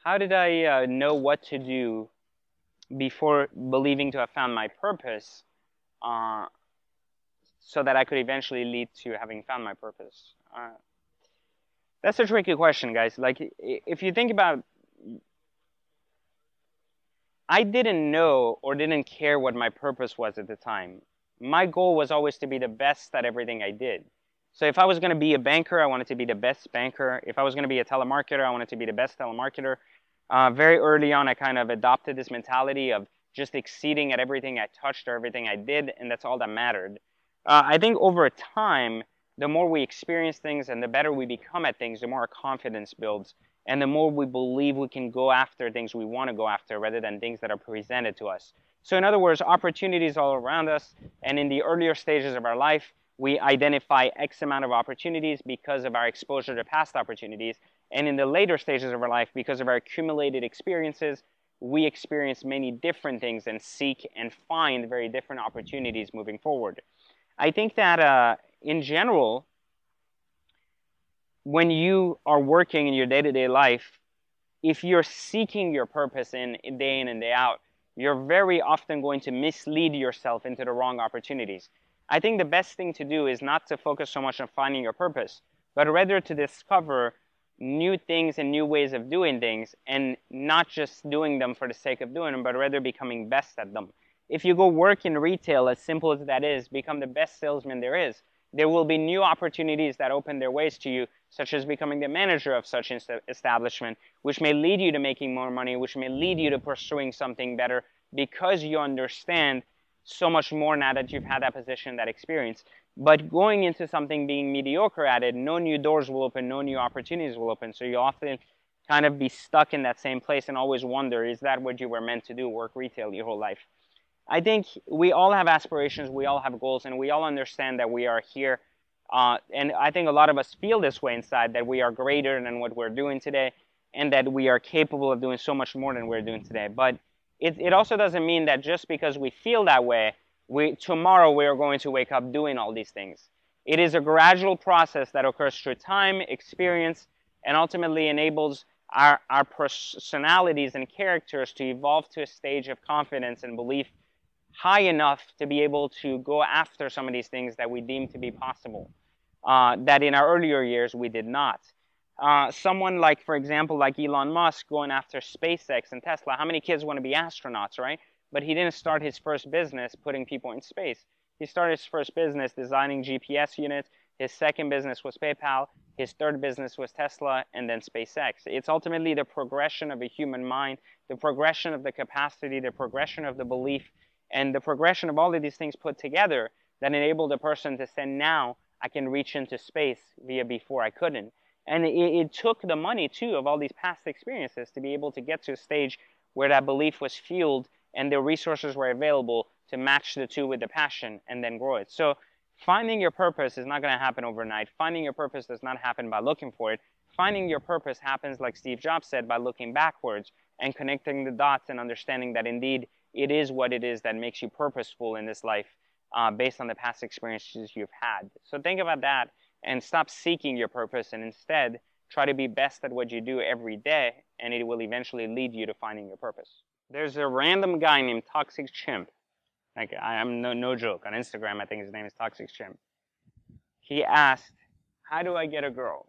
how did I know what to do before believing to have found my purpose, uh, so that I could eventually lead to having found my purpose? That's a tricky question, guys. Like, if you think about, I didn't know or didn't care what my purpose was at the time. My goal was always to be the best at everything I did. So if I was going to be a banker, I wanted to be the best banker. If I was going to be a telemarketer, I wanted to be the best telemarketer. Very early on, I kind of adopted this mentality of just exceeding at everything I touched or everything I did, and that's all that mattered. I think over time, the more we experience things and the better we become at things, the more our confidence builds, and the more we believe we can go after things we want to go after rather than things that are presented to us. So in other words, opportunities all around us, and in the earlier stages of our life, we identify X amount of opportunities because of our exposure to past opportunities. And in the later stages of our life, because of our accumulated experiences, we experience many different things and seek and find very different opportunities moving forward. I think that in general, when you are working in your day-to-day life, if you're seeking your purpose in day in and day out, you're very often going to mislead yourself into the wrong opportunities. I think the best thing to do is not to focus so much on finding your purpose, but rather to discover new things and new ways of doing things, and not just doing them for the sake of doing them, but rather becoming best at them. If you go work in retail, as simple as that is, become the best salesman there is, there will be new opportunities that open their ways to you, such as becoming the manager of such an establishment, which may lead you to making more money, which may lead you to pursuing something better, because you understand so much more now that you've had that position, that experience. But going into something being mediocre at it, no new doors will open, no new opportunities will open. So you often kind of be stuck in that same place and always wonder, is that what you were meant to do, work retail your whole life? I think we all have aspirations, we all have goals, and we all understand that we are here. And I think a lot of us feel this way inside, that we are greater than what we're doing today, and that we are capable of doing so much more than we're doing today. But it also doesn't mean that just because we feel that way, tomorrow we are going to wake up doing all these things. It is a gradual process that occurs through time, experience, and ultimately enables our personalities and characters to evolve to a stage of confidence and belief high enough to be able to go after some of these things that we deem to be possible, that in our earlier years we did not. Someone like, for example, like Elon Musk going after SpaceX and Tesla. How many kids want to be astronauts, right? But he didn't start his first business putting people in space. He started his first business designing GPS units. His second business was PayPal. His third business was Tesla, and then SpaceX. It's ultimately the progression of a human mind, the progression of the capacity, the progression of the belief, and the progression of all of these things put together that enabled a person to say, now I can reach into space via before I couldn't. And it took the money, too, of all these past experiences to be able to get to a stage where that belief was fueled and the resources were available to match the two with the passion and then grow it. So finding your purpose is not going to happen overnight. Finding your purpose does not happen by looking for it. Finding your purpose happens, like Steve Jobs said, by looking backwards and connecting the dots and understanding that indeed it is what it is that makes you purposeful in this life, based on the past experiences you've had. So think about that and stop seeking your purpose, and instead try to be best at what you do every day, and it will eventually lead you to finding your purpose. There's a random guy named Toxic Chimp. Like, I'm no joke. On Instagram, I think his name is Toxic Chimp. He asked, how do I get a girl?